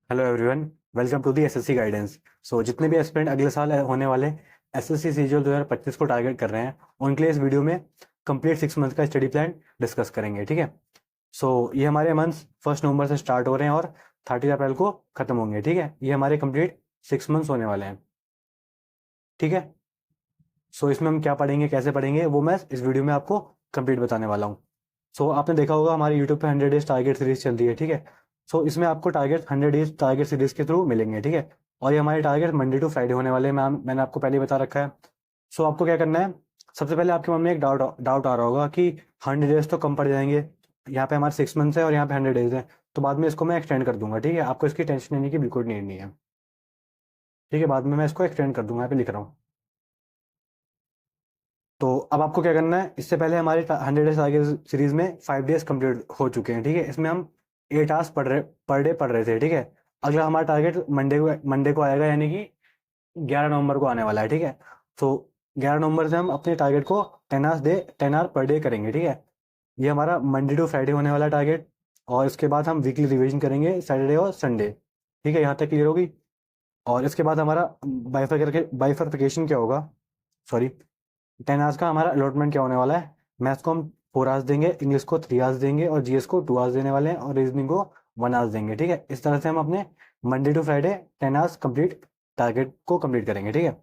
Hello everyone. Welcome to the SSC guidance. जितने भी aspirant अगले साल होने वाले एसएससी सीजीएल 2025 को टारगेट कर रहे हैं, उनके लिए इस वीडियो में कंप्लीट 6 मंथ का स्टडी प्लान डिस्कस करेंगे। ठीक है। ये हमारे मंथ्स 1 नवंबर से स्टार्ट हो रहे हैं और 30 अप्रैल को खत्म होंगे। ठीक है। ये हमारे कंप्लीट 6 मंथ्स होने वाले हैं। ठीक है। इसमें हम क्या पढ़ेंगे, कैसे पढ़ेंगे, वो मैं इस वीडियो में आपको कंप्लीट बताने वाला हूँ। आपने देखा होगा हमारे यूट्यूब पे 100 डेज टारगेट सीरीज चल रही है। ठीक है। इसमें आपको टारगेट 100 डेज टारगेट सीरीज के थ्रू मिलेंगे। ठीक है। और ये हमारे टारगेट मंडे टू फ्राइडे होने वाले हैं। मैंने आपको पहले ही बता रखा है। आपको क्या करना है, सबसे पहले आपके मन में एक डाउट डाउट आ रहा होगा कि 100 डेज तो कम पड़ जाएंगे। यहाँ पे हमारे 6 मंथ्स है और यहाँ पे 100 डेज है, तो बाद में इसको मैं एक्सटेंड कर दूंगा। ठीक है। आपको इसकी टेंशन लेने की बिल्कुल नीड नहीं है। ठीक है। बाद में मैं इसको एक्सटेंड कर दूंगा, यहाँ पे लिख रहा हूँ। अब आपको क्या करना है, इससे पहले हमारे 100 डेज टारगेट सीरीज में 5 डेज कंप्लीट हो चुके हैं। ठीक है। इसमें हम 8 आवर्स पर डे पढ़ रहे थे। ठीक है। अगला हमारा टारगेट मंडे को आएगा, यानी कि 11 नवंबर को आने वाला है। ठीक है। 11 नवंबर से हम अपने टारगेट को 10 आवर पर डे करेंगे। ठीक है। ये हमारा मंडे टू फ्राइडे होने वाला टारगेट। और इसके बाद हम वीकली रिवीजन करेंगे सैटरडे और संडे। ठीक है। यहाँ तक क्लियर होगी। और इसके बाद हमारा बाइफर्केशन क्या होगा, सॉरी, 10 आवर्स का हमारा अलॉटमेंट क्या होने वाला है। मैथ्स को हम 4 आवर्स देंगे, इंग्लिश को 3 आवर्स देंगे और जीएस को 2 आवर्स देने वाले हैं, और रीजनिंग को 1 आवर्स देंगे। ठीक है। इस तरह से हम अपने Monday to Friday 10 hours complete target को कंप्लीट करेंगे। ठीक है।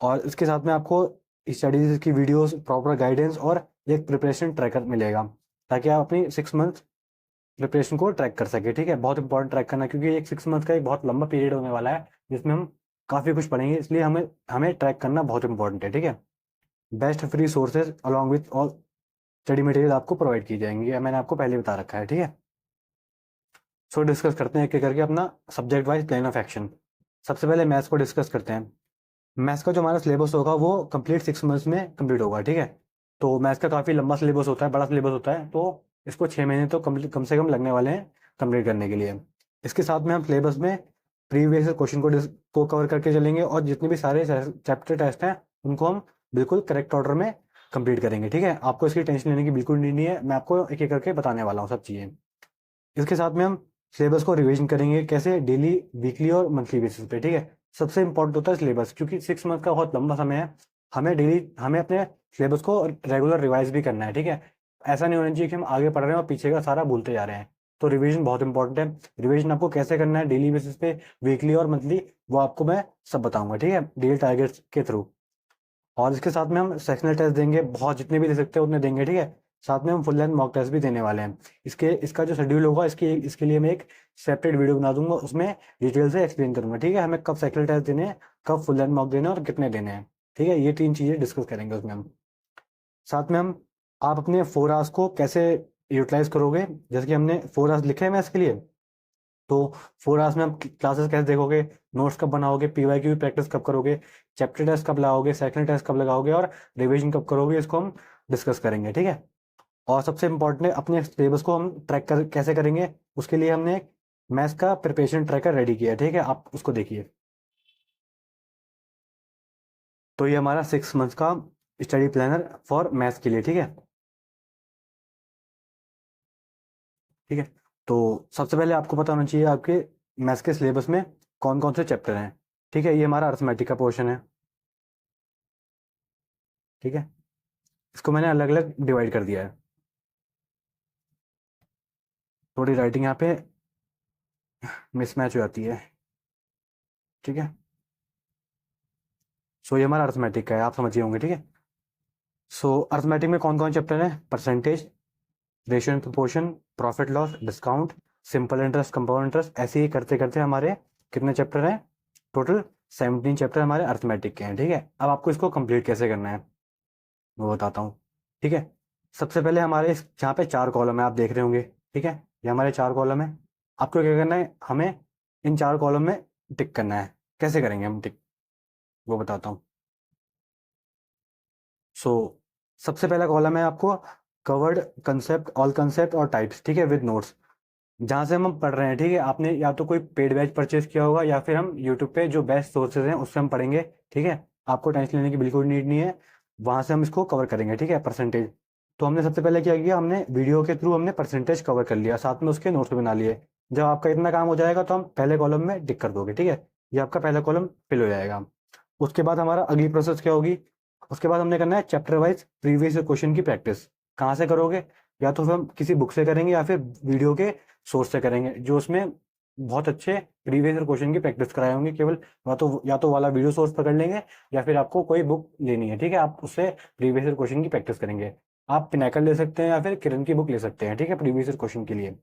और इसके साथ में आपको स्टडीज की वीडियोस, प्रॉपर गाइडेंस और एक प्रिपरेशन ट्रैकर मिलेगा, ताकि आप अपनी 6 मंथ प्रिपरेशन को ट्रैक कर सके। ठीक है। बहुत इंपॉर्टेंट ट्रैक करना है, क्योंकि एक 6 मंथ का एक बहुत लंबा पीरियड होने वाला है, जिसमें हम काफ़ी कुछ पढ़ेंगे, इसलिए हमें हमें ट्रैक करना बहुत इंपॉर्टेंट है। ठीक है। Best free sources along with all study material आपको प्रोवाइड की जाएंगी, ये मैंने आपको पहले बता रखा है। ठीक है। डिस्कस करते हैं एक एक करके अपना subject wise plan of action. सबसे पहले मैथ्स को डिस्कस करते हैं। मैथ्स का जो हमारा सिलेबस होगा वो कंप्लीट 6 मंथ्स में कंप्लीट होगा। ठीक है। मैथ्स का काफ़ी लंबा सिलेबस होता है, बड़ा सिलेबस होता है, तो इसको 6 महीने तो कम से कम लगने वाले हैं कंप्लीट करने के लिए। इसके साथ में हम सिलेबस में प्रीवियस क्वेश्चन को कवर करके चलेंगे, और जितने भी सारे चैप्टर टेस्ट हैं उनको हम बिल्कुल करेक्ट ऑर्डर में कंप्लीट करेंगे। ठीक है। आपको इसकी टेंशन लेने की बिल्कुल नहीं है, मैं आपको एक एक करके बताने वाला हूँ सब चीज़ें। इसके साथ में हम सिलेबस को रिवीजन करेंगे, कैसे, डेली, वीकली और मंथली बेसिस पे। ठीक है। सबसे इंपॉर्टेंट होता है सिलेबस, क्योंकि 6 मंथ का बहुत लंबा समय है। हमें अपने सिलेबस को रेगुलर रिवाइज भी करना है। ठीक है। ऐसा नहीं होना चाहिए कि हम आगे पढ़ रहे हैं और पीछे का सारा भूलते जा रहे हैं। तो रिवीजन बहुत इंपॉर्टेंट है। रिवीजन आपको कैसे करना है, डेली बेसिस पे, वीकली और मंथली, वो आपको मैं सब बताऊंगा। ठीक है। डेली टारगेट्स के थ्रू। और इसके साथ में हम सेक्शनल टेस्ट देंगे, बहुत जितने भी दे सकते हैं उतने देंगे। ठीक है। साथ में हम फुल लेंथ मॉक टेस्ट भी देने वाले हैं। इसका जो शेड्यूल होगा, इसके लिए मैं एक सेपरेट वीडियो बना दूंगा, उसमें डिटेल से एक्सप्लेन करूंगा। ठीक है। हमें कब सेक्शनल टेस्ट देने हैं, कब फुल लेंथ मॉक देने हैं और कितने देने हैं। ठीक है। ये 3 चीज़ें डिस्कस करेंगे उसमें हम। साथ में हम आप अपने 4 आवर्स को कैसे यूटिलाइज करोगे, जैसे कि हमने 4 आवर्स लिखे हैं मैथ्स के लिए, तो 4 आवर्स में आप क्लासेस कैसे देखोगे, नोट्स कब बनाओगे, पीवाईक्यू की प्रैक्टिस कब करोगे, चैप्टर टेस्ट कब लगाओगे, सेकंड टेस्ट कब लगाओगे और रिवीजन कब करोगे, इसको हम डिस्कस करेंगे। ठीक है। और सबसे इंपॉर्टेंट है, अपने सिलेबस को हम कैसे करेंगे, उसके लिए हमने एक मैथ्स का प्रिपरेशन ट्रैकर रेडी किया है। ठीक है। आप उसको देखिए। ये हमारा 6 मंथ का स्टडी प्लानर फॉर मैथ्स के लिए। ठीक है। ठीक है। सबसे पहले आपको पता होना चाहिए आपके मैथ्स के सिलेबस में कौन कौन से चैप्टर हैं। ठीक है। ये हमारा अर्थमेटिक का पोर्शन है। ठीक है। इसको मैंने अलग अलग डिवाइड कर दिया है। थोड़ी राइटिंग यहाँ पे मिसमैच हो जाती है। ठीक है। ये हमारा अर्थमेटिक का है, आप समझिए होंगे। ठीक है। अर्थमेटिक में कौन कौन चैप्टर है, percentage, ratio and proportion, profit loss, discount, simple interest, compound interest, ऐसे ही करते करते हमारे कितने चैप्टर हैं, टोटल 17 चैप्टर हमारे अर्थमेटिक के हैं। ठीक है। अब आपको इसको कंप्लीट कैसे करना है वो बताता हूँ। ठीक है। सबसे पहले हमारे यहाँ पे 4 कॉलम है, आप देख रहे होंगे। ठीक है। ये हमारे 4 कॉलम है। आपको क्या करना है, हमें इन 4 कॉलम में टिक करना है। कैसे करेंगे हम टिक, वो बताता हूँ। सो सबसे पहला कॉलम है आपको कवर्ड कंसेप्ट, ऑल कंसेप्ट और टाइप्स। ठीक है। विद नोट्स, जहाँ से हम पढ़ रहे हैं। ठीक है। आपने या तो कोई पेड बैच परचेज किया होगा, या फिर हम यूट्यूब पे जो बेस्ट सोर्सेज हैं उससे हम पढ़ेंगे। ठीक है। आपको टेंशन लेने की बिल्कुल नीड नहीं है, वहाँ से हम इसको कवर करेंगे। ठीक है। परसेंटेज, हमने सबसे पहले क्या किया, हमने वीडियो के थ्रू हमने परसेंटेज कवर कर लिया, साथ में उसके नोट्स भी बना लिए। जब आपका इतना काम हो जाएगा तो हम पहले कॉलम में टिक कर दोगे, ठीक है, ये आपका पहला कॉलम फिल हो जाएगा। उसके बाद हमारा अगली प्रोसेस क्या होगी, उसके बाद हमने करना है चैप्टर वाइज प्रीवियस क्वेश्चन की प्रैक्टिस। कहाँ से करोगे, या तो फिर हम किसी बुक से करेंगे या फिर वीडियो के सोर्स से करेंगे, जो उसमें बहुत अच्छे प्रीवियस क्वेश्चन की प्रैक्टिस कराए होंगे। केवल या तो वाला वीडियो सोर्स पकड़ लेंगे, या फिर आपको कोई बुक लेनी है, ठीक है, आप उससे प्रीवियस क्वेश्चन की प्रैक्टिस करेंगे। आप पिनाकल ले सकते हैं या फिर किरण की बुक ले सकते हैं, ठीक है, प्रीवियस क्वेश्चन के लिए।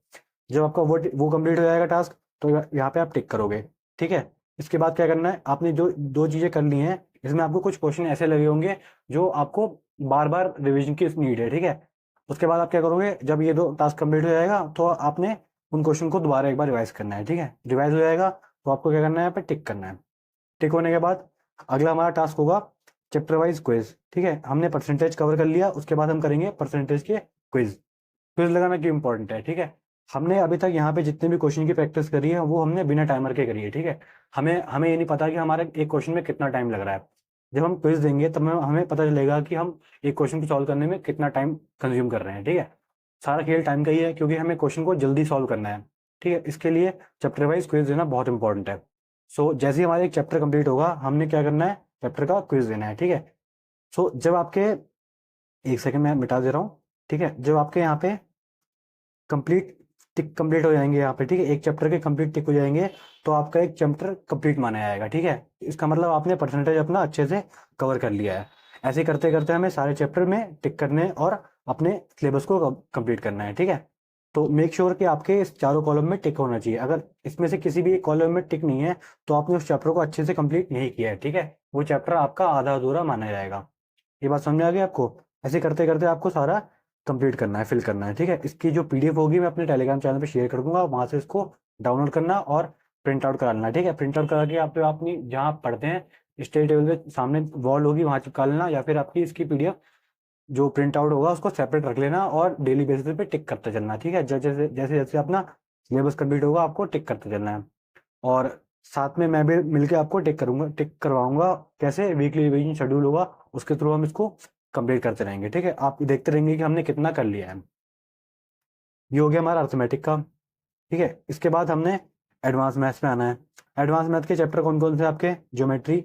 जब आपका वो कंप्लीट हो जाएगा टास्क, तो यहाँ पे आप टिक करोगे, ठीक है। इसके बाद क्या करना है, आपने जो दो चीजें कर ली हैं, इसमें आपको कुछ क्वेश्चन ऐसे लगे होंगे जो आपको बार बार रिवीजन की नीड है, ठीक है। उसके बाद आप क्या करोगे, जब ये दो टास्क कंप्लीट हो जाएगा तो आपने उन क्वेश्चन को दोबारा एक बार रिवाइज करना है, ठीक है। रिवाइज हो जाएगा तो आपको क्या करना है, यहाँ पे टिक करना है। टिक होने के बाद अगला हमारा टास्क होगा चैप्टर वाइज क्विज, ठीक है। हमने परसेंटेज कवर कर लिया, उसके बाद हम करेंगे परसेंटेज के क्विज। क्विज लगाना क्यों इंपॉर्टेंट है, ठीक है। हमने अभी तक यहाँ पे जितने भी क्वेश्चन की प्रैक्टिस करी है वो हमने बिना टाइमर के करी है, ठीक है। हमें हमें ये नहीं पता कि हमारे एक क्वेश्चन में कितना टाइम लग रहा है। जब हम क्विज देंगे तब हमें पता चलेगा कि हम एक क्वेश्चन को सॉल्व करने में कितना टाइम कंज्यूम कर रहे हैं, ठीक है। सारा खेल टाइम का ही है, क्योंकि हमें क्वेश्चन को जल्दी सॉल्व करना है, ठीक है। इसके लिए चैप्टर वाइज क्विज देना बहुत इंपॉर्टेंट है। सो जैसे ही हमारा एक चैप्टर कंप्लीट होगा, हमने क्या करना है, चैप्टर का क्विज देना है, ठीक है। सो जब आपके, एक सेकंड में मिटा दे रहा हूँ, ठीक है, जब आपके यहाँ पे कंप्लीट टिक कंप्लीट हो जाएंगे यहाँ पे, ठीक है, एक चैप्टर के कंप्लीट टिक हो जाएंगे, तो आपका एक चैप्टर कंप्लीट माना जाएगा, ठीक है। इसका मतलब आपने परसेंटेज अपना अच्छे से कवर कर लिया है। ऐसे करते करते हमें सारे चैप्टर में टिक करने और अपने सिलेबस को कंप्लीट करना है, ठीक है। तो मेक श्योर कि आपके इस चारों कॉलम में टिक होना चाहिए। अगर इसमें से किसी भी एक कॉलम में टिक नहीं है, तो आपने उस चैप्टर को अच्छे से कंप्लीट नहीं किया है, ठीक है। वो चैप्टर आपका आधा अधूरा माना जाएगा। ये बात समझ आ गई आपको। ऐसे करते करते आपको सारा कंप्लीट करना है, फिल करना है, ठीक है। इसकी जो पीडीएफ होगी मैं अपने टेलीग्राम चैनल पे शेयर कर दूंगा, वहां से इसको डाउनलोड करना और प्रिंट आउट करा लेना, ठीक है। प्रिंट आउट करा के आप अपनी जहाँ आप पढ़ते हैं स्टडी टेबल पे सामने वॉल होगी, वहां चिपका लेना, या फिर आपकी इसकी पीडीएफ जो प्रिंट आउट होगा उसको सेपरेट रख लेना और डेली बेसिस पे टिक करते चलना, ठीक है। जैसे जैसे जैसे अपना सिलेबस कंप्लीट होगा आपको टिक करते चलना है। और साथ में मैं भी मिलके आपको टिक करवाऊंगा। कैसे, वीकली रिवीजन शेड्यूल होगा, उसके थ्रू हम इसको कंप्लीट करते रहेंगे, ठीक है। आप देखते रहेंगे कि हमने कितना कर लिया है। ये हो गया हमारा अर्थमेटिक का, ठीक है। इसके बाद हमने एडवांस मैथ्स में आना है। एडवांस मैथ के चैप्टर कौन कौन से आपके, geometry,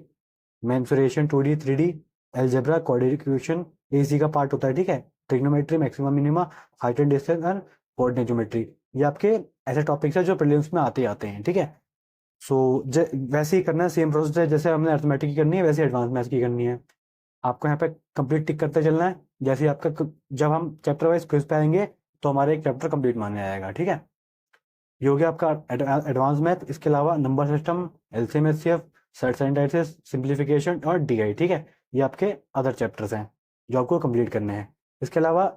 mensuration, 2D 3D, algebra, quadratic equation, AC का पार्ट होता है, ठीक है। Trigonometry, maximum minima, height and distance and coordinate geometry. ये आपके ऐसे टॉपिक्स है जो प्रीलिम्स में आते ही आते हैं, ठीक है। सो वैसे ही करना है, सेम प्रोसेस है, जैसे हमने अर्थमेटिक की करनी है वैसे एडवांस मैथ्स की करनी है। आपको यहाँ पे कंप्लीट टिक करते चलना है। जैसे ही आपका जब हम चैप्टर वाइज क्विज पे आएंगे तो हमारा एक चैप्टर कंप्लीट माना जाएगा, ठीक है। ये हो गया आपका एडवांस मैथ। इसके अलावा number system, LCM, HCF, set synthesis, simplification और डीआई, ठीक है। ये आपके अदर चैप्टर्स हैं जो आपको कंप्लीट करने हैं। इसके अलावा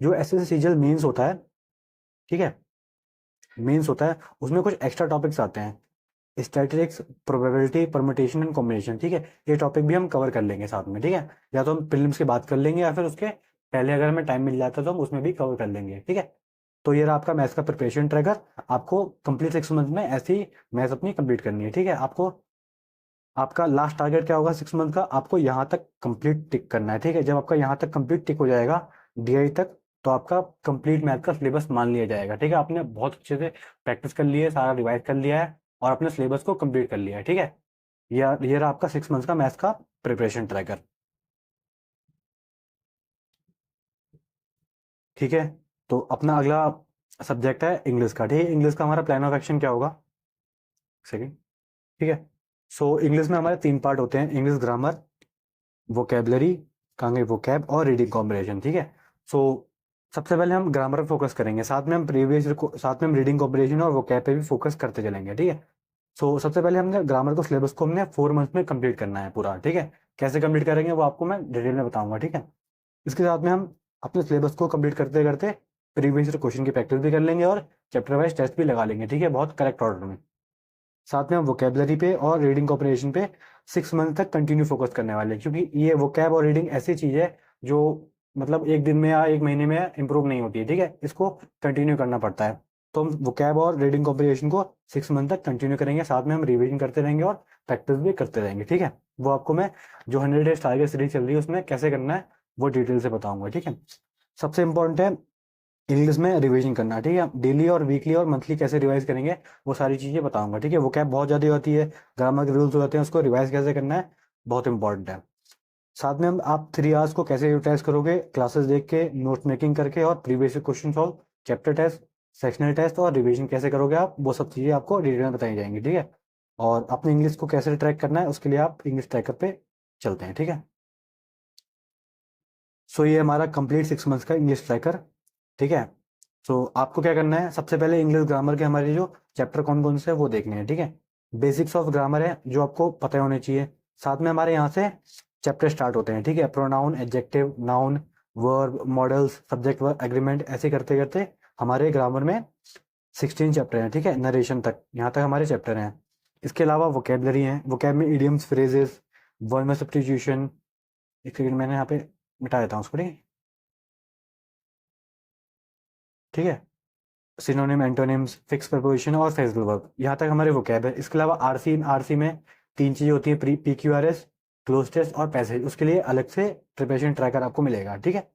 जो एसएससी सीजीएल मेंस होता है, ठीक है, मेंस होता है, उसमें कुछ एक्स्ट्रा टॉपिक्स आते हैं, statistics, probability, permutation and combination, ठीक है। ये टॉपिक भी हम कवर कर लेंगे साथ में, ठीक है। या तो हम प्रीलिम्स की बात कर लेंगे या फिर उसके पहले अगर हमें टाइम मिल जाता है तो हम उसमें भी कवर कर लेंगे, ठीक है। तो ये रहा आपका मैथ्स का प्रिपरेशन ट्रैकर। आपको कंप्लीट 6 मंथ में ऐसी ही मैथ्स अपनी कंप्लीट करनी है, ठीक है। आपको आपका लास्ट टारगेट क्या होगा 6 मंथ का, आपको यहाँ तक कंप्लीट टिक करना है, ठीक है। जब आपका यहाँ तक कंप्लीट टिक हो जाएगा डीआई तक, तो आपका कंप्लीट मैथ का सिलेबस मान लिया जाएगा, ठीक है। आपने बहुत अच्छे से प्रैक्टिस कर ली है, सारा रिवाइज कर लिया है और अपने सिलेबस को कंप्लीट कर लिया है, ठीक है। ये रहा आपका 6 मंथ का मैथ्स का प्रिपरेशन ट्रैकर, ठीक है। तो अपना अगला सब्जेक्ट है इंग्लिश का, ठीक है। इंग्लिश का हमारा प्लान ऑफ एक्शन क्या होगा, सेकेंड, ठीक है। सो इंग्लिश में हमारे 3 पार्ट होते हैं, इंग्लिश ग्रामर, वोकेबलरी, कहेंगे वोकैब, और रीडिंग कॉम्बिनेशन, ठीक है। सो सबसे पहले हम ग्रामर पे फोकस करेंगे, साथ में हम रीडिंग कॉम्बिनेशन और वोकैब पे भी फोकस करते चलेंगे, ठीक है। सो सबसे पहले हमने ग्रामर को सिलेबस को हमने 4 मंथ में कंप्लीट करना है पूरा, ठीक है। कैसे कंप्लीट करेंगे वो आपको मैं डिटेल में बताऊंगा, ठीक है। इसके साथ में हम अपने सिलेबस को कंप्लीट करते करते प्रीवियस क्वेश्चन की प्रैक्टिस भी कर लेंगे और चैप्टर वाइज टेस्ट भी लगा लेंगे, ठीक है, बहुत करेक्ट ऑर्डर में। साथ में हम वोकेबलरी पे और रीडिंग कॉम्प्रिहेंशन पे 6 मंथ तक कंटिन्यू फोकस करने वाले हैं, क्योंकि ये वोकैब और रीडिंग ऐसी चीज है जो मतलब एक दिन में या एक महीने में इंप्रूव नहीं होती है, ठीक है। इसको कंटिन्यू करना पड़ता है। तो हम वोकैब और रीडिंग कॉम्प्रिहेंशन को 6 मंथ तक कंटिन्यू करेंगे, साथ में हम रिवीजन करते रहेंगे और प्रैक्टिस भी करते रहेंगे, ठीक है। वो आपको मैं जो 100 डेज टारगेट सीरीज चल रही है उसमें कैसे करना है वो डिटेल से बताऊंगा, ठीक है। सबसे इंपॉर्टेंट है इंग्लिश में रिवीजन करना, ठीक है। डेली और वीकली और मंथली कैसे रिवाइज करेंगे वो सारी चीज़ें बताऊंगा, ठीक है। वो कैब बहुत ज़्यादा होती है, ग्रामर के रूल्स होते हैं, उसको रिवाइज कैसे करना है बहुत इंपॉर्टेंट है। साथ में हम आप 3 आवर्स को कैसे यूटिलाइज करोगे, क्लासेस देख के, नोट मेकिंग करके और previous question solve, chapter test, sectional test और रिवीजन कैसे करोगे आप, वो सब चीज़ें आपको डिटेल में बताई जाएंगी, ठीक है। और अपने इंग्लिश को कैसे ट्रैक करना है उसके लिए आप इंग्लिश ट्रैकर पे चलते हैं, ठीक है। सो ये हमारा कंप्लीट 6 मंथ्स का इंग्लिश ट्रैकर, ठीक है। सो आपको क्या करना है, सबसे पहले इंग्लिश ग्रामर के हमारे जो चैप्टर कौन कौन से हैं वो देखने हैं, ठीक है। बेसिक्स ऑफ ग्रामर है जो आपको पता होने चाहिए। साथ में हमारे यहाँ से चैप्टर स्टार्ट होते हैं, ठीक है। Pronoun, adjective, noun, verb, models, subject, verb, agreement, ऐसे करते करते हमारे ग्रामर में 16 चैप्टर हैं, ठीक है। नरेशन तक, यहाँ तक हमारे चैप्टर हैं। इसके अलावा वोकेबलरी है, वोकेब में इडियम्स, फ्रेजेस, वर्ब में सब्स्टिट्यूशन, एक सेकंड मैंने यहाँ पे मिटा देता हूँ उसको, ठीक है। सिनोनिम, एंटोनिम्स, फिक्स प्रपोजिशन और फ्रेजल वर्ब, यहाँ तक हमारे वोकैब है। इसके अलावा आरसी में 3 चीज़ें होती है, प्री PQRS, क्लोज टेस्ट और पैसेज, उसके लिए अलग से प्रिपरेशन ट्रैकर आपको मिलेगा, ठीक है।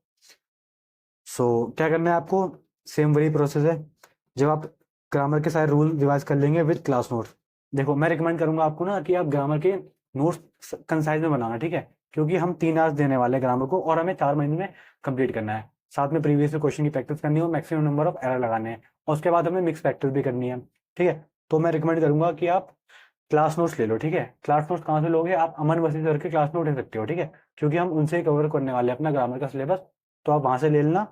सो क्या करना है आपको, सेम वही प्रोसेस है। जब आप ग्रामर के सारे रूल रिवाइज कर लेंगे विद क्लास नोट्स, देखो मैं रिकमेंड करूंगा आपको ना कि आप ग्रामर के नोट्स कंसाइज में बनाना, ठीक है। क्योंकि हम 3 आवर्स देने वाले हैं ग्रामर को और हमें 4 महीने में कंप्लीट करना है। साथ में प्रीवियस क्वेश्चन की प्रैक्टिस करनी है और मैक्सिमम नंबर ऑफ एरर लगाने हैं, और उसके बाद हमें मिक्स प्रैक्टिस भी करनी है, ठीक है। तो मैं रिकमेंड करूंगा कि आप क्लास नोट्स ले लो, ठीक है। क्लास नोट्स कहाँ से लोगे, आप अमन वसी सर के क्लास नोट ले सकते हो, ठीक है। क्योंकि हम उनसे कवर करने वाले हैं अपना ग्रामर का सिलेबस, तो आप वहां से ले लेना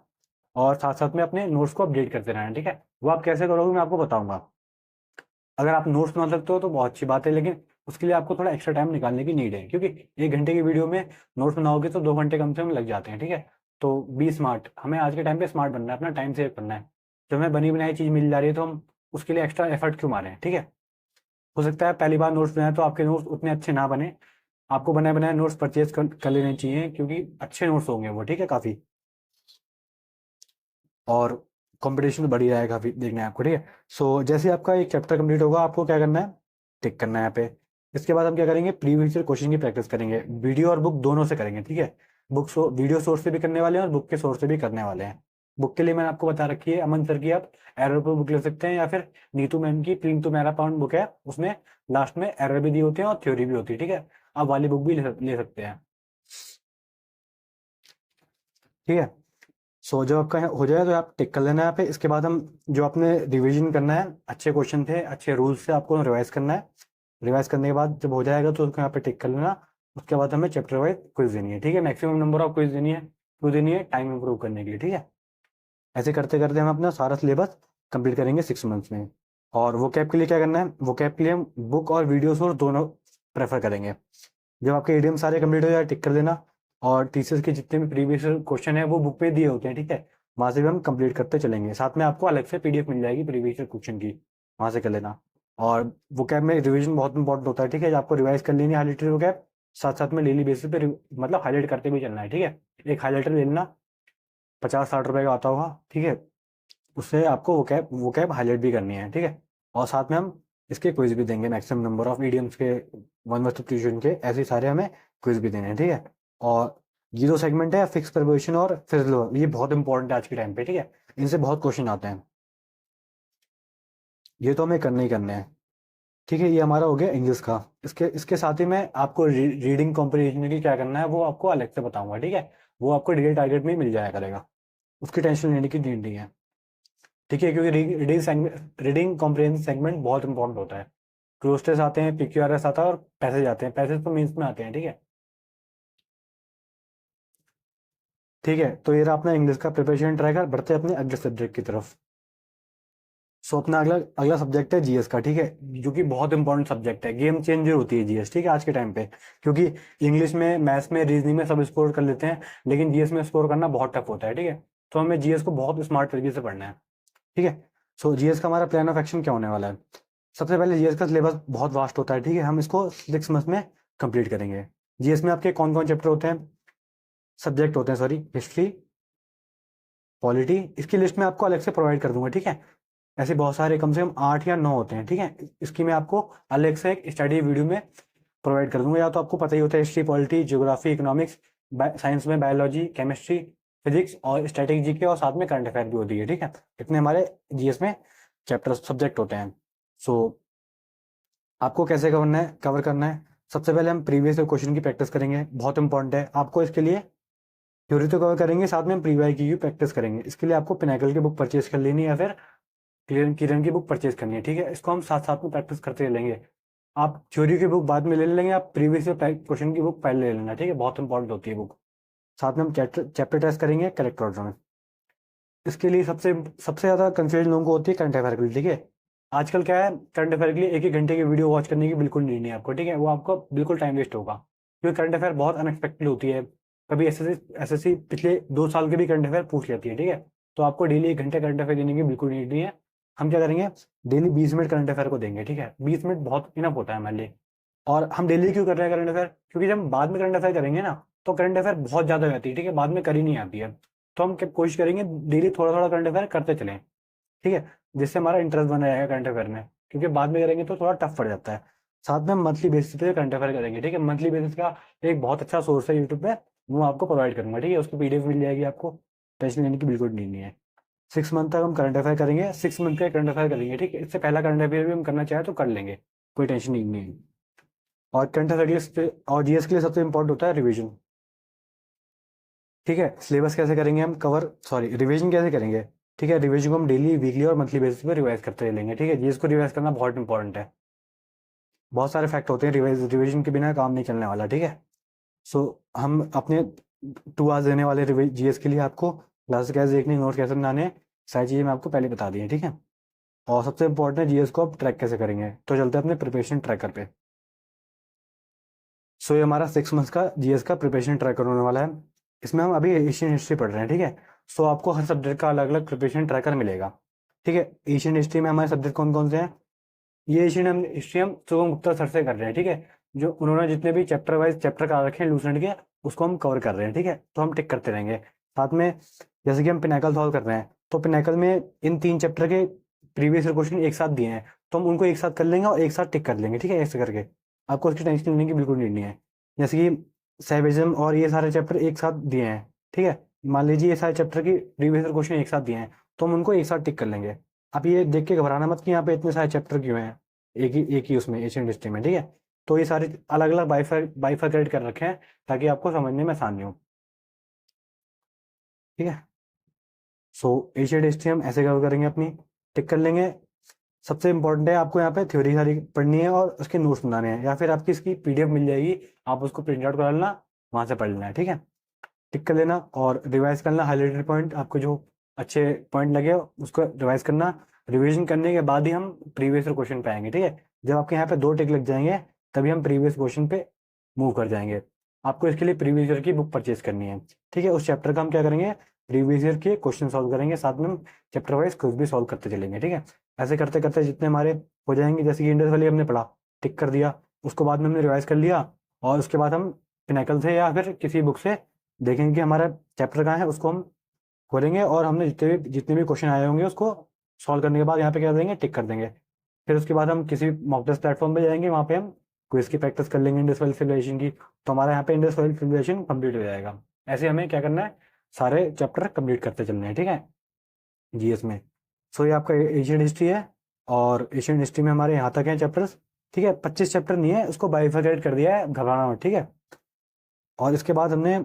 और साथ साथ में अपने नोट्स को अपडेट करते रहना, ठीक है। वो आप कैसे करोगे मैं आपको बताऊंगा। अगर आप नोट्स बना सकते हो तो बहुत अच्छी बात है, लेकिन उसके लिए आपको थोड़ा एक्स्ट्रा टाइम निकालने की नीड है, क्योंकि 1 घंटे की वीडियो में नोट्स बनाओगे तो 2 घंटे कम से कम लग जाते हैं, ठीक है। तो बी स्मार्ट, हमें आज के टाइम पे स्मार्ट बनना है, अपना टाइम सेव करना है। जब हमें बनी बनाई चीज़ मिल जा रही है तो हम उसके लिए एक्स्ट्रा एफर्ट क्यों मारें, ठीक है। हो सकता है पहली बार नोट्स बनाए तो आपके नोट्स उतने अच्छे ना बने, आपको बनाए बनाए नोट्स परचेज कर लेने चाहिए, क्योंकि अच्छे नोट्स होंगे वो, ठीक है, काफ़ी। और कंपटीशन तो बढ़ ही रहा है काफ़ी, देखना है आपको, ठीक है। सो जैसे आपका एक चैप्टर कंप्लीट होगा आपको क्या करना है, टिक करना है यहाँ पे। इसके बाद हम क्या करेंगे, प्रीवियस ईयर क्वेश्चन की प्रैक्टिस करेंगे, वीडियो और बुक दोनों से करेंगे, ठीक है। वीडियो सोर्स से भी करने वाले हैं और बुक के सोर्स से भी करने वाले हैं। बुक के लिए मैंने आपको बता रखी है, अमन सर की आप एरर पर बुक ले सकते हैं, या फिर नीतू मैम की प्रिंट टू मैराथन बुक है, उसमें लास्ट में एरर भी दी होती है और थ्योरी भी होती है, ठीक है। आप वाली बुक भी ले सकते हैं, ठीक है। सो जब आपका हो जाए तो आप टिक कर लेना है यहाँ पे। इसके बाद हम जो आपने रिवीजन करना है, अच्छे क्वेश्चन थे, अच्छे रूल्स से आपको रिवाइज करना है। रिवाइज करने के बाद जब हो जाएगा तो उसको यहाँ पे टिक कर लेना। उसके बाद हमें चैप्टर वाइज क्विज देनी है, ठीक है। मैक्सिमम नंबर ऑफ क्विज देनी है, क्यों देनी है, टाइम इंप्रूव करने के लिए, ठीक है। ऐसे करते करते हम अपना सारा सिलेबस कंप्लीट करेंगे 6 मंथ्स में। और वो कैब के लिए क्या करना है, वो कैब के लिए हम बुक और वीडियो सोर्स दोनों प्रेफर करेंगे। जब आपके एडीएम सारे कंप्लीट हो जाए टिक कर देना। और टीचर्स के जितने भी प्रीवियस क्वेश्चन है वो बुक पे दिए होते हैं, ठीक है। वहां से भी हम कंप्लीट करते चलेंगे, साथ में आपको अलग से पीडीएफ मिल जाएगी प्रीवियस क्वेश्चन की, वहां से कर लेना। और वो कैब में रिवीजन बहुत इंपॉर्टेंट होता है, ठीक है। आपको रिवाइज कर लेनी है हाईलाइटेड वो कैब, साथ साथ में डेली बेसिस पे मतलब हाईलाइट करते भी चलना है, ठीक है। एक हाईलाइटर ले लेना, 50-60 रुपए का आता होगा, ठीक है। उससे आपको वो कैब हाईलाइट भी करनी है, ठीक है। और साथ में हम इसके क्विज भी देंगे, मैक्सिमम नंबर ऑफ ईडियम्स के, वन वर्ड सब्स्टिट्यूशन के, ऐसे सारे हमें क्विज भी देने हैं, ठीक है। और ये जो सेगमेंट है फिक्स प्रपोजिशन और फ्रेजल वर्ब, ये बहुत इंपॉर्टेंट है आज के टाइम पे, ठीक है। इनसे बहुत क्वेश्चन आते हैं, ये तो हमें करने ही करने हैं, ठीक है। ये हमारा हो गया इंग्लिश का। इसके इसके साथ ही मैं आपको रीडिंग कॉम्प्रिहेंशन की क्या करना है वो आपको अलग से बताऊंगा, ठीक है। वो आपको डिटेल टारगेट में ही मिल जाया करेगा, उसकी टेंशन लेने की नीड नहीं है, ठीक है। क्योंकि रीडिंग कॉम्प्रिहेंशन सेगमेंट बहुत इंपॉर्टेंट होता है। क्लोज आते हैं, PQRS आता है और पैसेज आते हैं, पैसेज तो मीन्स में आते हैं, ठीक है। ठीक है, तो ये रहा अपना इंग्लिश का प्रिपरेशन ट्रैकर। बढ़ते हैं अपने अगले सब्जेक्ट की तरफ। सो अपना अगला अगला सब्जेक्ट है जीएस का, ठीक है। जो कि बहुत इंपॉर्टेंट सब्जेक्ट है, गेम चेंजर होती है जीएस, ठीक है, आज के टाइम पे। क्योंकि इंग्लिश में, मैथ्स में, रीजनिंग में सब स्कोर कर लेते हैं, लेकिन जीएस में स्कोर करना बहुत टफ होता है, ठीक है। तो हमें जीएस को बहुत स्मार्ट तरीके से पढ़ना है, ठीक है। सो जीएस का हमारा प्लान ऑफ एक्शन क्या होने वाला है। सबसे पहले जीएस का सिलेबस बहुत वास्ट होता है, ठीक है। हम इसको 6 मंथ में कंप्लीट करेंगे। जीएस में आपके कौन कौन चैप्टर होते हैं, सब्जेक्ट होते हैं, सॉरी, हिस्ट्री, पॉलिटी, इसकी लिस्ट में आपको अलग से प्रोवाइड कर दूंगा, ठीक है। ऐसे बहुत सारे, कम से कम 8 या 9 होते हैं, ठीक है। इसकी मैं आपको अलग से एक स्टडी वीडियो में प्रोवाइड कर दूंगा। या तो आपको पता ही होता है, history, polity, geography, economics, science में बायोलॉजी, केमिस्ट्री, फिजिक्स और स्टैटिक जीके और साथ में करंट अफेयर भी होती है, ठीक है। इतने हमारे जीएस में चैप्टर सब्जेक्ट होते हैं। सो आपको कैसे कवर करना है, सबसे पहले हम प्रीवियस क्वेश्चन की प्रैक्टिस करेंगे, बहुत इंपॉर्टेंट है आपको। इसके लिए थ्योरी तो कवर करेंगे, साथ में हम प्रीवाई की प्रैक्टिस करेंगे। इसके लिए आपको पिनाकल की बुक परचेज कर लेनी है या फिर किरण की बुक परचेज करनी है, ठीक है। इसको हम साथ साथ में प्रैक्टिस करते चलेंगे। आप थ्योरी की बुक बाद में ले लेंगे, आप प्रीवियस क्वेश्चन की बुक पहले ले लेना, ठीक है, बहुत इंपॉर्टेंट होती है बुक। साथ में हम चैप्टर टेस्ट करेंगे करेक्ट ऑर्डर में। इसके लिए सबसे सबसे ज़्यादा कंफ्यूजन लोगों को होती है करंट अफेयर के लिए, ठीक है। आजकल क्या है, करंट अफेयर के लिए एक एक घंटे की वीडियो वॉच करने की बिल्कुल नीड नहीं है आपको, ठीक है। वो आपको बिल्कुल टाइम वेस्ट होगा, क्योंकि करंट अफेयर बहुत अनएक्सपेक्टेड होती है। कभी एसएससी पिछले 2 साल के भी करंट अफेयर पूछ लेती है, ठीक है। तो आपको डेली 1 घंटे करंट अफेयर देने की बिल्कुल नीड नहीं है। हम क्या करेंगे, डेली 20 मिनट करंट अफेयर को देंगे, ठीक है। 20 मिनट बहुत इनफ होता है हमारे लिए। और हम डेली क्यों कर रहे हैं करंट अफेयर, क्योंकि जब हम बाद में करंट अफेयर करेंगे ना, तो करंट अफेयर बहुत ज़्यादा हो जाती है, ठीक है, बाद में करी नहीं आती है। तो हम कोशिश करेंगे डेली थोड़ा थोड़ा करंट अफेयर करते चलें, ठीक है, जिससे हमारा इंटरेस्ट बना रहेगा करंट अफेयर में, क्योंकि बाद में करेंगे तो थोड़ा टफ पड़ जाता है। साथ में हम मंथली बेसिस पे करंट अफेयर करेंगे, ठीक है। मंथली बेसिस का एक बहुत अच्छा सोर्स है यूट्यूब पे, वो आपको प्रोवाइड करूंगा, ठीक है। उसकी पीडीएफ मिल जाएगी आपको, टेंशन लेने की बिल्कुल नीड नहीं है। 6 मंथ तक हम करंट अफेयर करेंगे, 6 मंथ का करंट अफेयर करेंगे, ठीक है। इससे पहला करंट अफेयर भी हम करना चाहें तो कर लेंगे, कोई टेंशन नहीं है। और करंट अफेयर और जीएस के लिए सबसे इंपॉर्टेंट होता है रिविजन, ठीक है। सिलेबस कैसे करेंगे हम कवर, सॉरी, रिवीजन कैसे करेंगे, ठीक है। रिवीजन को हम डेली, वीकली और मंथली बेसिस पे रिवाइज करते रहेंगे, ठीक है। जीएस को रिवाइज करना बहुत इंपॉर्टेंट है। बहुत सारे फैक्ट होते हैं, रिवीजन के बिना काम नहीं चलने वाला, ठीक है। सो हम अपने 2 आवर्स देने वाले जीएस के लिए आपको क्लास कैसे देखनी, नोट कैसे बनाने हैं, सारी चीज़ें मैं आपको पहले बता दी हैं, ठीक है। और सबसे इंपॉर्टेंट है जीएस को आप ट्रैक कैसे करेंगे, तो चलते हैं अपने प्रिपरेशन ट्रैकर पे। सो ये हमारा 6 मंथ्स का जीएस का प्रिपरेशन ट्रैकर होने वाला है। इसमें हम अभी एशियन हिस्ट्री पढ़ रहे हैं, ठीक है। सो आपको हर सब्जेक्ट का अलग अलग प्रिपरेशन ट्रैकर मिलेगा, ठीक है। एशियन हिस्ट्री में हमारे सब्जेक्ट कौन कौन से हैं, ये एशियन हिस्ट्री हम शुभम गुप्ता सर से कर रहे हैं, ठीक है। जो उन्होंने जितने भी चैप्टर वाइज चैप्टर करा रखे हैं लूसेंट के, उसको हम कवर कर रहे हैं, ठीक है। तो हम टिक करते रहेंगे। साथ में जैसे कि हम पिनाकल सॉल्व कर रहे हैं, तो पिनाकल में इन 3 चैप्टर के प्रीवियस क्वेश्चन एक साथ दिए हैं, तो हम उनको एक साथ कर लेंगे और एक साथ टिक कर लेंगे, ठीक है, ऐसे करके। आपको उसकी टेंशन लेने की बिल्कुल नीड नहीं है। जैसे कि सैविज्म और ये सारे चैप्टर एक साथ दिए हैं, ठीक है। मान लीजिए ये सारे चैप्टर की प्रीवियस क्वेश्चन एक साथ दिए हैं, तो हम उनको एक साथ टिक कर लेंगे। आप ये देख के घबराना मत कि यहाँ पे इतने सारे चैप्टर क्यों हैं एक ही उसमें एशियन हिस्ट्री में, ठीक है। तो ये सारे अलग अलग बाइफरकेट कर रखे हैं, ताकि आपको समझने में आसानी हो, ठीक है। सो एशियन हिस्ट्री हम ऐसे कवर करेंगे अपनी, टिक कर लेंगे। सबसे इंपॉर्टेंट है आपको यहाँ पे थ्योरी सारी पढ़नी है और उसके नोट्स बनाने हैं, या फिर आपकी इसकी पीडीएफ मिल जाएगी, आप उसको प्रिंट आउट करा लेना, वहाँ से पढ़ लेना है, ठीक है। टिक कर लेना और रिवाइज करना, हाईलाइटेड पॉइंट आपको जो अच्छे पॉइंट लगे उसको रिवाइज करना। रिवीजन करने के बाद ही हम प्रीवियस क्वेश्चन पे आएंगे, ठीक है। जब आपके यहाँ पे 2 टिक लग जाएंगे, तभी हम प्रीवियस क्वेश्चन पे मूव कर जाएंगे। आपको इसके लिए प्रीवियस ईयर की बुक परचेज करनी है, ठीक है। उस चैप्टर का हम क्या करेंगे, प्रीवियस ईयर के क्वेश्चन सॉल्व करेंगे, साथ में हम चैप्टर वाइज क्विज भी सॉल्व करते चलेंगे, ठीक है। ऐसे करते करते जितने हमारे हो जाएंगे, जैसे कि इंडस वैली हमने पढ़ा, टिक कर दिया, उसको बाद में हमने रिवाइज कर लिया, और उसके बाद हम पिनाकल से या फिर किसी बुक से देखेंगे कि हमारा चैप्टर कहाँ है, उसको हम खोलेंगे और हमने जितने भी क्वेश्चन आए होंगे उसको सॉल्व करने के बाद यहाँ पे क्या देंगे, टिक कर देंगे। फिर उसके बाद हम किसी मॉक टेस्ट प्लेटफॉर्म पे जाएंगे, वहाँ पे हम क्विज की प्रैक्टिस कर लेंगे इंडस वैली सिविलाइजेशन की, तो हमारा यहाँ पे इंडस वैली सिविलाइजेशन कंप्लीट हो जाएगा। ऐसे हमें क्या करना है, सारे चैप्टर कंप्लीट करते चलने हैं, ठीक है, जीएस में। सो ये आपका एशियन हिस्ट्री है, और एशियन हिस्ट्री में हमारे यहाँ तक हैं चैप्टर्स, ठीक है। 25 चैप्टर नहीं है, उसको बाइफरकेट कर दिया है, घबराना मत, ठीक है। और इसके बाद हमने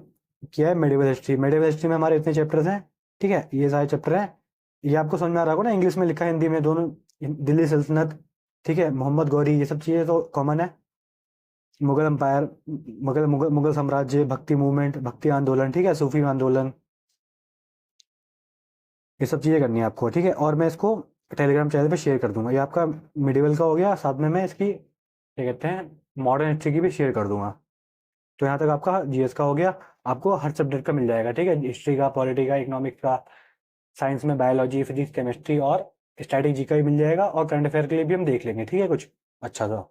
किया है मेडिवल हिस्ट्री। मेडिवल हिस्ट्री में हमारे इतने चैप्टर्स हैं, ठीक है, ये सारे चैप्टर हैं। ये आपको समझ में आ रहा होगा ना, इंग्लिश में लिखा है, हिंदी में दोनों, दिल्ली सल्तनत, ठीक है, मोहम्मद गौरी, ये सब चीज़ें तो कॉमन है। मुगल एम्पायर, मुगल साम्राज्य, भक्ति मूवमेंट, भक्ति आंदोलन, ठीक है, सूफी आंदोलन, ये सब चीज़ें करनी है आपको, ठीक है। और मैं इसको टेलीग्राम चैनल पे शेयर कर दूंगा। ये आपका मिडिवल का हो गया, साथ में मैं इसकी क्या कहते हैं मॉडर्न हिस्ट्री की भी शेयर कर दूंगा। तो यहाँ तक आपका जीएस का हो गया। आपको हर सब्जेक्ट का मिल जाएगा, ठीक है, हिस्ट्री का, पॉलिटी का, इकोनॉमिक्स का, साइंस में बायोलॉजी, फिजिक्स, केमिस्ट्री और स्ट्रैटेजी का भी मिल जाएगा। और करंट अफेयर के लिए भी हम देख लेंगे, ठीक है, कुछ अच्छा सा।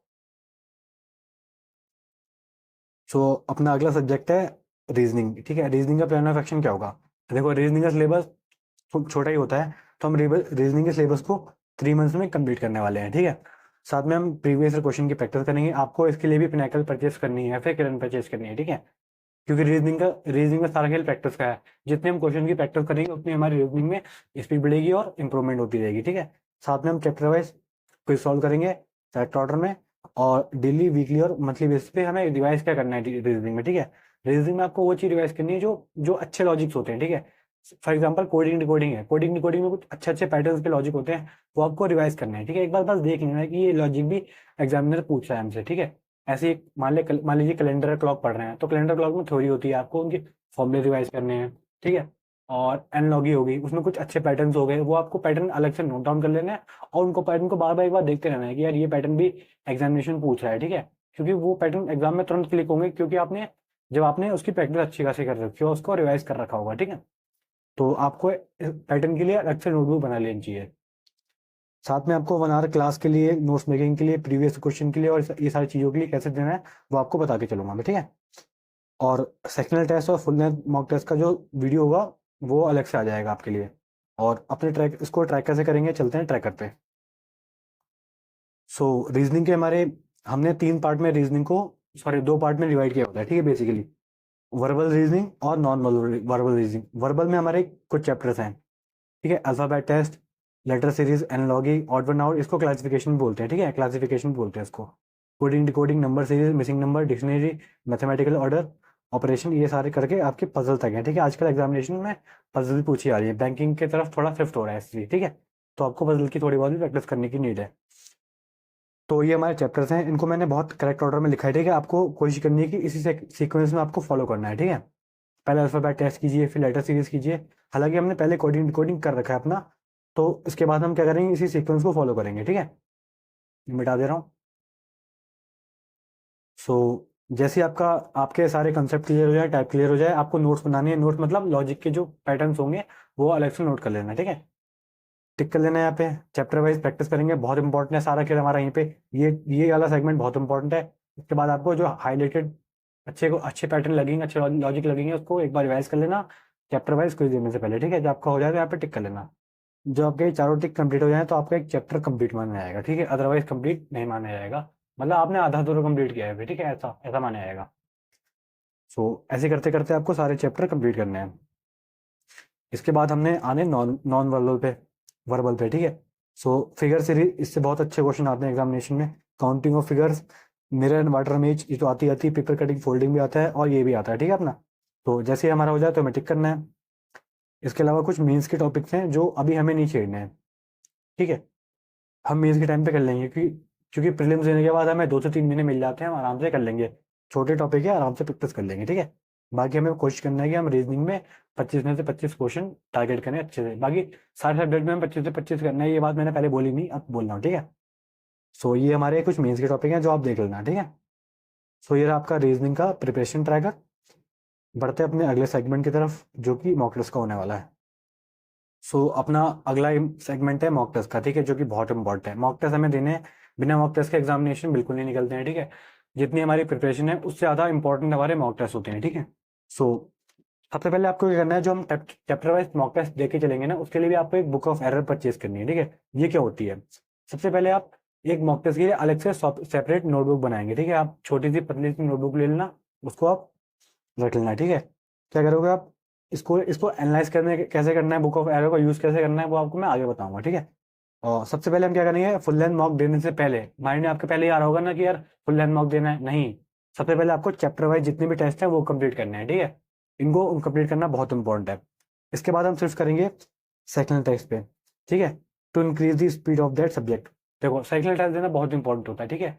सो अपना अगला सब्जेक्ट है रीजनिंग, ठीक है। रीजनिंग का प्लान ऑफ एक्शन क्या होगा, देखो रीजनिंग का सिलेबस छोटा ही होता है, तो हम रीजनिंग के सिलेबस को 3 मंथ्स में कंप्लीट करने वाले हैं, ठीक है। साथ में हम प्रीवियस क्वेश्चन की प्रैक्टिस करेंगे। आपको इसके लिए भी पिनाकल परचेस करनी है, फिर किरण परचेस करनी है, ठीक है। क्योंकि रीजनिंग का सारा खेल प्रैक्टिस का है। जितने हम क्वेश्चन की प्रैक्टिस करेंगे उतनी हमारी रीजनिंग में स्पीड बढ़ेगी और इंप्रूवमेंट होती रहेगी, ठीक है। साथ में हम चैप्टर वाइज क्विज सॉल्व करेंगे सेलेक्ट ऑर्डर में, और डेली वीकली और मंथली बेसिस पे हमें रिवाइज क्या करना है रीजनिंग में, ठीक है। रीजनिंग में आपको वो चीज रिवाइज करनी है जो जो अच्छे लॉजिक्स होते हैं, ठीक है। फॉर एग्जाम्पल कोडिंग डिकोडिंग है, कोडिंग डिकोडिंग में कुछ अच्छे अच्छे पैटर्न के लॉजिक होते हैं, वो आपको रिवाइज करने हैं, ठीक है। एक बार बस देख लेना है कि ये लॉजिक भी एग्जामिनर पूछ रहा है हमसे, ठीक है। ऐसे ही मान लीजिए कैलेंडर क्लॉक पढ़ रहे हैं, तो कैलेंडर क्लॉक में थ्योरी होती है, आपको उनके फॉर्मूले रिवाइज करने हैं, ठीक है। और एनालॉगी होगी, उसमें कुछ अच्छे पैटर्न्स हो गए, वो आपको पैटर्न अलग से नोट डाउन कर लेना है, और उनको पैटर्न को बार बार एक बार देखते रहना है कि यार ये पैटर्न भी एग्जामिनेशन पूछ रहा है, ठीक है। क्योंकि वो पैटर्न एग्जाम में तुरंत क्लिक होंगे, क्योंकि आपने जब आपने उसकी प्रैक्टिस अच्छी खासी कर रखी हो, उसको रिवाइज कर रखा होगा, ठीक है। तो आपको पैटर्न के लिए अलग से नोटबुक बना लेनी चाहिए। साथ में आपको 1 आवर क्लास के लिए, नोट्स मेकिंग के लिए, प्रीवियस क्वेश्चन के लिए, और ये सारी चीज़ों के लिए कैसे देना है वो आपको बता के चलूंगा मैं, ठीक है। और सेक्शनल टेस्ट और फुल लेंथ मॉक टेस्ट का जो वीडियो होगा वो अलग से आ जाएगा आपके लिए। और अपने ट्रैक इसको ट्रैक कैसे करेंगे, चलते हैं ट्रैकर पे। सो रीजनिंग के हमारे हमने 3 पार्ट में रीजनिंग को, सॉरी 2 पार्ट में डिवाइड किया होता है, ठीक है। बेसिकली वर्बल रीजनिंग और नॉन वर्बल रीजनिंग। वर्बल में हमारे कुछ चैप्टर्स हैं, ठीक है। Alphabet test, letter series, analogy, odd one out, इसको क्लासिफिकेशन बोलते हैं, ठीक है। क्लासिफिकेशन बोलते हैं इसको। Coding decoding, number series, missing number, dictionary, mathematical order, operation, ये सारे करके आपके पजल तक हैं, ठीक है। आजकल एग्जामिनेशन में पजल भी पूछी जा रही है, बैंकिंग की तरफ थोड़ा शिफ्ट हो रहा है इसलिए, ठीक है। तो आपको पजल की थोड़ी बहुत भी प्रैक्टिस करने की नीड है। तो ये हमारे चैप्टर्स हैं, इनको मैंने बहुत करेक्ट ऑर्डर में लिखा है, ठीक है। आपको कोशिश करनी है कि इसी सीक्वेंस में आपको फॉलो करना है, ठीक है। पहले अल्फाबेट टेस्ट कीजिए, फिर लेटर सीरीज कीजिए। हालांकि हमने पहले कोडिंग डिकोडिंग कर रखा है अपना, तो इसके बाद हम क्या करेंगे, इसी सीक्वेंस को फॉलो करेंगे, ठीक है। मिटा दे रहा हूँ। सो जैसे ही आपके सारे कंसेप्ट क्लियर हो जाए, टाइप क्लियर हो जाए, आपको नोट्स बनाने हैं। नोट मतलब लॉजिक के जो पैटर्न्स होंगे वो अलग से नोट कर लेना, ठीक है। टिक कर लेना है यहाँ पे। चैप्टर वाइज प्रैक्टिस करेंगे, बहुत इंपॉर्टेंट है सारा खेल हमारा यहीं पे। ये वाला सेगमेंट बहुत इंपॉर्टेंट है। उसके बाद आपको जो हाईलाइटेड अच्छे पैटर्न लगेंगे, अच्छे लॉजिक लगेंगे, उसको एक बार रिवाइज कर लेना चैप्टर वाइज क्विज देने से पहले, ठीक है। जब आपका हो जाए तो यहाँ पे टिक कर लेना। जब आपके चारों टिक कंप्लीट हो जाए तो आपका एक चैप्टर कंप्लीट माना जाएगा, ठीक है। अदरवाइज कंप्लीट नहीं माना जाएगा, मतलब आपने आधा अधूरा कंप्लीट किया है फिर, ठीक है, ऐसा ऐसा माना जाएगा। सो ऐसे करते करते आपको सारे चैप्टर कंप्लीट करने हैं। इसके बाद हमने आने नॉन नॉन वर्बल पे, वर्बल पे, ठीक है। सो फिगर सीरीज, इससे बहुत अच्छे क्वेश्चन आते हैं एग्जामिनेशन में। Counting of figures, mirror and water image, ये तो आती है। पेपर कटिंग फोल्डिंग भी आता है, और ये भी आता है, ठीक है अपना। तो जैसे ही हमारा हो जाए तो हमें टिक करना है। इसके अलावा कुछ मेंस के टॉपिक्स हैं जो अभी हमें नहीं छेड़ने हैं, ठीक है। हम मेंस के टाइम पे कर लेंगे, क्योंकि प्रीलिम्स देने के बाद हमें 2 से 3 महीने मिल जाते हैं, हम आराम से कर लेंगे। छोटे टॉपिक है, आराम से प्रैक्टिस कर लेंगे, ठीक है। बाकी हमें कोशिश करना है कि हम रीजनिंग में 25 में से 25 क्वेश्चन टारगेट करें अच्छे से। बाकी सारे सब्जेक्ट में हम 25 से 25 करना है, ये बात मैंने पहले बोली नहीं, अब बोल रहा हूँ, ठीक है। सो ये हमारे कुछ मेंस के टॉपिक हैं जो आप देख लेना, ठीक है। सो ये रहा आपका रीजनिंग का प्रिपरेशन ट्रैकर। बढ़ते हैं अपने अगले सेगमेंट की तरफ, जो कि मॉक टेस्ट का होने वाला है। सो अपना अगला सेगमेंट है मॉक टेस्ट का, ठीक है, जो कि बहुत इंपॉर्टेंट है। मॉक टेस्ट हमें देने हैं, बिना मॉक टेस्ट के एग्जामिनेशन बिल्कुल नहीं निकलते हैं, ठीक है। जितनी हमारी प्रिपरेशन है उससे ज़्यादा इंपॉर्टेंट हमारे मॉक टेस्ट होते हैं, ठीक है। सो सबसे पहले आपको क्या करना है, जो हम चैप्टर वाइज मॉक टेस्ट देके चलेंगे ना, उसके लिए भी आपको एक बुक ऑफ एरर परचेज करनी है, ठीक है। ये क्या होती है, सबसे पहले आप एक मॉक टेस्ट के लिए अलग से सेपरेट नोटबुक बनाएंगे, ठीक है। आप छोटी सी पतली सी नोटबुक ले लेना, उसको आप रख लेना, ठीक है। क्या करोगे आप, इसको इसको एनालाइज करने कैसे करना है, बुक ऑफ एरर का यूज कैसे करना है, वो आपको मैं आगे बताऊंगा, ठीक है। और सबसे पहले हम क्या करेंगे, फुल लेंथ मॉक देने से पहले माइंड में आपके पहले ये आ रहा होगा ना कि यार फुल लेंथ मॉक देना है, नहीं। सबसे पहले आपको चैप्टर वाइज जितने भी टेस्ट हैं वो कंप्लीट करने हैं, ठीक है। इनको कंप्लीट करना बहुत इंपॉर्टेंट है। इसके बाद हम सिर्फ करेंगे सेक्शनल टेस्ट पे, ठीक है, to increase the speed of that subject. देखो सेक्शनल टेस्ट देना बहुत इंपॉर्टेंट होता है, ठीक है।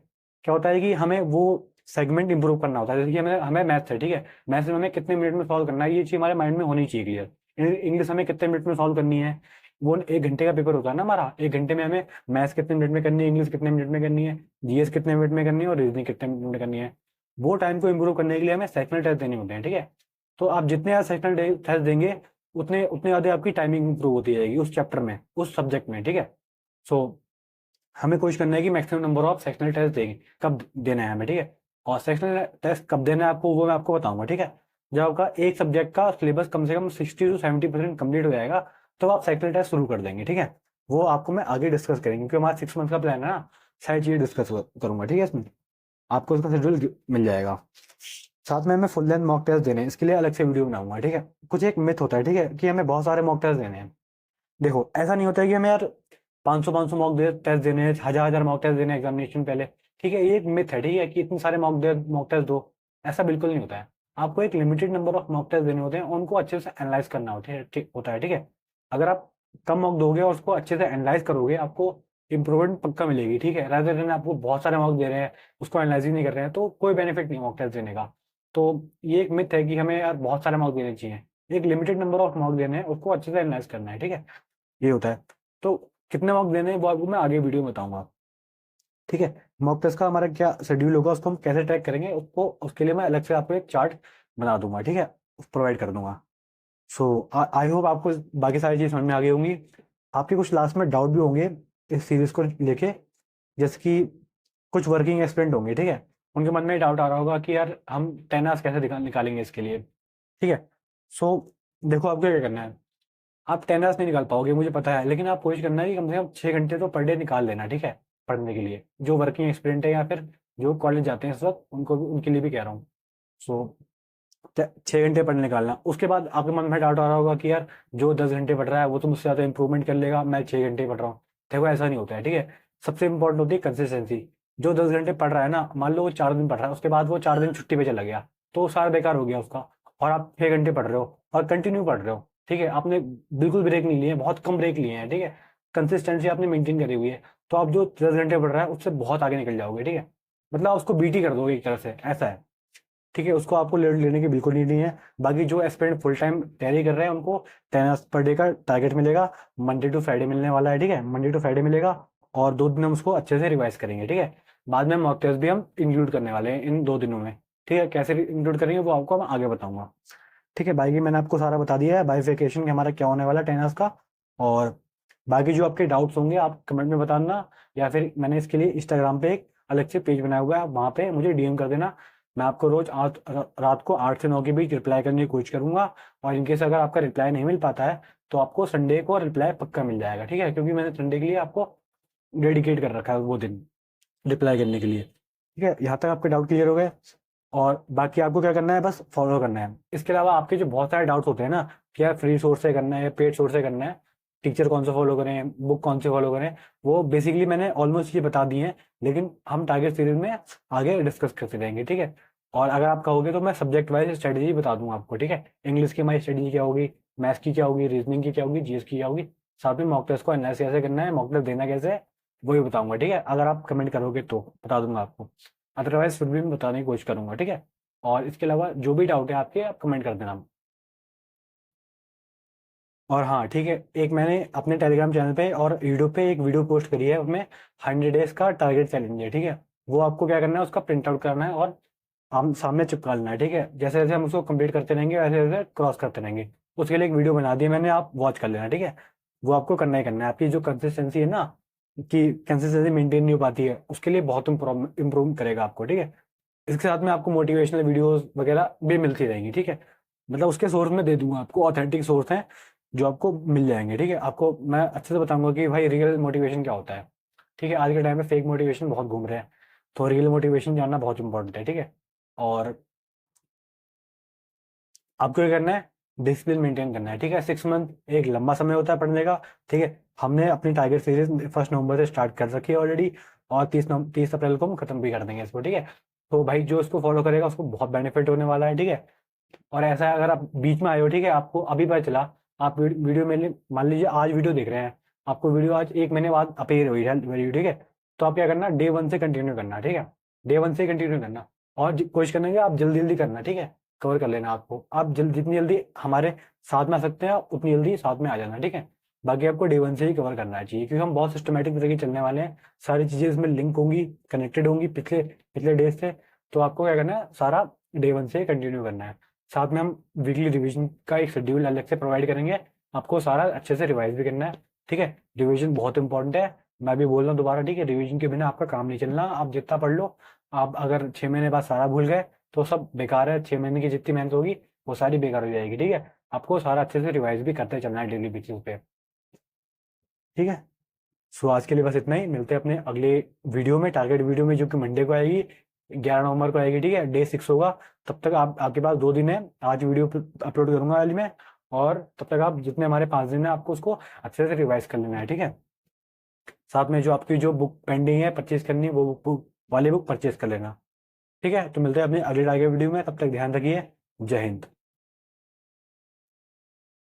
क्या होता है कि हमें वो सेगमेंट इंप्रूव करना होता है, जैसे कि हमें हमें मैथ्स है, ठीक है। मैथ्स में हमें कितने मिनट में सॉल्व करना है, ये चीज़ हमारे माइंड में होनी चाहिए क्लियर। इंग्लिश हमें कितने मिनट में सॉल्व करनी है, वो 1 घंटे का पेपर होता है ना हमारा, 1 घंटे में हमें मैथ्स कितने मिनट में करनी है, इंग्लिश कितने मिनट में करनी है, जीएस कितने मिनट में करनी है, और रीजनिंग कितने मिनट में करनी है। वो टाइम को इंप्रूव करने के लिए हमें सेक्शनल टेस्ट देने होते हैं, ठीक है। तो आप जितने ज़्यादा सेक्शनल टेस्ट देंगे उतने उतने ज़्यादा आपकी टाइमिंग इंप्रूव होती जाएगी उस चैप्टर में, उस सब्जेक्ट में, ठीक है। सो हमें कोशिश करना है कि maximum number of sectional test देंगे, कब देना है हमें, ठीक है। और सेक्शनल टेस्ट कब देना है आपको, वो मैं आपको बताऊंगा, ठीक है। जब आपका एक सब्जेक्ट का सिलेबस कम से कम 60 से 70% कंप्लीट हो जाएगा, तो आप सेक्शनल टेस्ट शुरू कर देंगे, ठीक है। वो आपको मैं आगे डिस्कस करेंगे, क्योंकि हमारा 6 मंथ का प्लान है ना, सारी चीज़ें डिस्कस करूंगा, ठीक है। इसमें आपको इसका शेड्यूल मिल जाएगा। साथ में हमें फुल लेंथ मॉक टेस्ट देने हैं, इसके लिए अलग से वीडियो बनाऊंगा, ठीक है। कुछ एक मिथ होता है, ठीक है, कि हमें बहुत सारे मॉक टेस्ट देने हैं। देखो ऐसा नहीं होता है कि हमें यार 500 मॉक टेस्ट देने हैं, 1000 मॉक टेस्ट देने हैं एग्जामिनेशन पहले, ठीक है। ये एक मिथ है, ठीक है, कि इतने सारे मॉक टेस्ट दो, ऐसा बिल्कुल नहीं होता है। आपको एक limited number of mock test देने होते हैं, उनको अच्छे से एनालाइज करना होता है, ठीक है। अगर आप कम मॉक दोगे और उसको अच्छे से एनालाइज करोगे, आपको इंप्रूवमेंट पक्का मिलेगी, ठीक है। रादर देन आपको बहुत सारे मॉक दे रहे हैं, उसको एनालाइज ही नहीं कर रहे हैं, तो कोई बेनिफिट नहीं मॉक टेस्ट देने का। तो ये एक मिथ है कि हमें यार बहुत सारे मॉक देने चाहिए। एक लिमिटेड नंबर ऑफ मॉक देने हैं, उसको अच्छे से एनालाइज करना है, ठीक है। ये होता है। तो कितने मॉक देने हैं वो आपको मैं आगे वीडियो में बताऊंगा, ठीक है। मॉक टेस्ट का हमारा क्या शेड्यूल होगा, उसको हम कैसे ट्रैक करेंगे, उसको उसके लिए मैं अलग से आपको एक चार्ट बना दूंगा, ठीक है, प्रोवाइड कर दूंगा। सो आई होप आपको बाकी सारी चीज़ समझ में आ गई होंगी। आपके कुछ लास्ट में डाउट भी होंगे इस सीरीज को लेके, जैसे कि कुछ वर्किंग एक्सपेरिमेंट होंगे, ठीक है। उनके मन में डाउट आ रहा होगा कि यार हम 10 आवर्स कैसे निकालेंगे इसके लिए, ठीक है। सो देखो आपको क्या करना है। आप 10 आवर्स नहीं निकाल पाओगे मुझे पता है, लेकिन आप कोशिश करना है कि कम से कम 6 घंटे तो पर डे निकाल लेना, ठीक है, पढ़ने के लिए। जो वर्किंग एक्सपीरियंट है या फिर जो कॉलेज जाते हैं इस वक्त, उनको भी उनके लिए भी कह रहा हूँ। सो 6 घंटे पढ़ने निकालना। उसके बाद आपके मन में डाउट आ रहा होगा कि यार जो 10 घंटे पढ़ रहा है वो तो मुझसे ज़्यादा इंप्रूवमेंट कर लेगा, मैं 6 घंटे पढ़ रहा हूँ। देखो ऐसा नहीं होता है, ठीक है। सबसे इंपॉर्टेंट होती है कंसिस्टेंसी। जो 10 घंटे पढ़ रहा है ना, मान लो वो 4 दिन पढ़ रहा है, उसके बाद वो 4 दिन छुट्टी पे चला गया, तो वो सारा बेकार हो गया उसका। और आप 6 घंटे पढ़ रहे हो और कंटिन्यू पढ़ रहे हो, ठीक है, आपने बिल्कुल ब्रेक नहीं लिए, बहुत कम ब्रेक लिए हैं, ठीक है। कंसिस्टेंसी आपने मेंटेन करी हुई है, तो आप जो 10 घंटे पढ़ रहा है उससे बहुत आगे निकल जाओगे, ठीक है। मतलब आप उसको बीट ही कर दोगे एक तरह से, ऐसा है, ठीक है। उसको आपको लेने की बिल्कुल नीड नहीं है। बाकी जो एस्पिरेंट फुल टाइम तैयारी कर रहे हैं उनको 10 आवर्स पर डे का टारगेट मिलेगा। मंडे टू फ्राइडे मिलने वाला है, ठीक है, मंडे टू फ्राइडे मिलेगा। और 2 दिन हम उसको अच्छे से रिवाइज करेंगे, ठीक है। बाद में मॉक टेस्ट भी हम इंक्लूड करने वाले हैं इन 2 दिनों में, ठीक है। कैसे इंक्लूड करेंगे वो आपको मैं आगे बताऊंगा, ठीक है। बाकी मैंने आपको सारा बता दिया है बाइफिकेशन हमारा क्या होने वाला है 10 आवर्स का। और बाकी जो आपके डाउट्स होंगे आप कमेंट में बताना, या फिर मैंने इसके लिए इंस्टाग्राम पे एक अलग से पेज बनाया हुआ है, वहाँ पे मुझे डीएम कर देना। मैं आपको रोज रात को 8 से 9 के बीच रिप्लाई करने की कोशिश करूंगा। और इनकेस अगर आपका रिप्लाई नहीं मिल पाता है, तो आपको संडे को रिप्लाई पक्का मिल जाएगा, ठीक है, क्योंकि मैंने संडे के लिए आपको डेडिकेट कर रखा है वो दिन रिप्लाई करने के लिए, ठीक है। यहाँ तक आपके डाउट क्लियर हो गए। और बाकी आपको क्या करना है, बस फॉलो करना है। इसके अलावा आपके जो बहुत सारे डाउट्स होते हैं ना, कि यार फ्री सोर्स से करना है या पेड सोर्स से करना है, टीचर कौन सा फॉलो करें, बुक कौन से फॉलो करें, वो बेसिकली मैंने ऑलमोस्ट ये बता दी है। लेकिन हम टारगेट सीरीज में आगे डिस्कस करते रहेंगे, ठीक है। और अगर आप कहोगे तो मैं सब्जेक्ट वाइज स्ट्रेटेजी बता दूंगा आपको, ठीक है। इंग्लिश की हमारी स्ट्रेटेजी क्या होगी, मैथ्स की क्या होगी, रीजनिंग की क्या होगी, जीएस की क्या होगी। साथ में मॉक टेस्ट को एनालाइज कैसे करना है, मॉक टेस्ट देना कैसे है, वही बताऊंगा, ठीक है। अगर आप कमेंट करोगे तो बता दूंगा आपको, अदरवाइज फिर भी मैं बताने की कोशिश करूंगा, ठीक है। और इसके अलावा जो भी डाउट है आपके, आप कमेंट कर देना। और हाँ ठीक है, एक मैंने अपने टेलीग्राम चैनल पे और यूट्यूब पे एक वीडियो पोस्ट करी है, उसमें 100 डेज का टारगेट चैलेंज है, ठीक है। वो आपको क्या करना है, उसका प्रिंट आउट करना है और हम सामने चिपका लेना है, ठीक है। जैसे जैसे हम उसको कंप्लीट करते रहेंगे, वैसे वैसे क्रॉस करते रहेंगे। उसके लिए एक वीडियो बना दी है मैंने, आप वॉच कर लेना, ठीक है। वो आपको करना ही करना है। आपकी जो कंसिस्टेंसी है ना, कि कंसिस्टेंसी मेंटेन नहीं हो पाती है, उसके लिए बहुत इंप्रूव करेगा आपको, ठीक है। इसके साथ में आपको मोटिवेशनल वीडियोस वगैरह भी मिलती रहेंगी, ठीक है। मतलब उसके सोर्स में दे दूंगा आपको, ऑथेंटिक सोर्स हैं जो आपको मिल जाएंगे, ठीक है। आपको मैं अच्छे से बताऊंगा कि भाई रियल मोटिवेशन क्या होता है, ठीक है। आज के टाइम में फेक मोटिवेशन बहुत घूम रहे हैं, तो रियल मोटिवेशन जानना बहुत इंपॉर्टेंट है, ठीक है। और आपको क्या करना है, डिसिप्लिन मेंटेन करना है, ठीक है। 6 मंथ एक लंबा समय होता है पढ़ने का, ठीक है। हमने अपनी टारगेट सीरीज 1 नवंबर से स्टार्ट कर रखी है ऑलरेडी, और 30 अप्रैल को हम खत्म भी कर देंगे इसको, ठीक है। तो भाई जो इसको फॉलो करेगा उसको बहुत बेनिफिट होने वाला है, ठीक है। और ऐसा है, अगर आप बीच में आए हो, ठीक है, आपको अभी पता चला, आप वीडियो में मान लीजिए आज वीडियो देख रहे हैं, आपको वीडियो आज 1 महीने बाद अपीयर हुई है वीडियो, ठीक है। तो आप क्या करना, डे 1 से कंटिन्यू करना, ठीक है। डे 1 से कंटिन्यू करना, और कोशिश करना कि आप जल्दी जल्दी करना, ठीक है। कवर कर लेना आपको, आप जितनी जल्दी हमारे साथ में आ सकते हैं उतनी जल्दी साथ में आ जाना, ठीक है। बाकी आपको डे 1 से ही कवर करना चाहिए, क्योंकि हम बहुत सिस्टमेटिक तरीके चलने वाले हैं। सारी चीज़ें इसमें लिंक होंगी, कनेक्टेड होंगी पिछले पिछले डेज से। तो आपको क्या करना है, सारा डे 1 से कंटिन्यू करना है। साथ में हम वीकली रिवीजन का एक शेड्यूल अलग से प्रोवाइड करेंगे, आपको सारा अच्छे से रिवाइज भी करना है, ठीक है। रिवीजन बहुत इंपॉर्टेंट है, मैं भी बोल रहा हूँ दोबारा, ठीक है। रिवीजन के बिना आपका काम नहीं चलना, आप जितना पढ़ लो, आप अगर 6 महीने बाद सारा भूल गए तो सब बेकार है। 6 महीने की जितनी मेहनत होगी वो सारी बेकार हो जाएगी, ठीक है। आपको सारा अच्छे से रिवाइज भी करते चलना है डेली बेसिस पे, ठीक है। सो आज के लिए बस इतना ही, मिलते हैं अपने अगले वीडियो में, टारगेट वीडियो में, जो कि मंडे को आएगी। 11 नवंबर को आएगी, ठीक है, डे 6 होगा। तब तक आप, आपके पास 2 दिन है, आज वीडियो अपलोड करूंगा वाली में, और तब तक आप जितने हमारे 5 दिन है आपको उसको अच्छे से रिवाइज कर लेना है, ठीक है। साथ में जो आपकी जो बुक पेंडिंग है परचेज करनी है, वो बुक वाली बुक परचेज कर लेना, ठीक है। तो मिलते हैं अपने अगले वीडियो में, तब तक ध्यान रखिए। जय हिंद।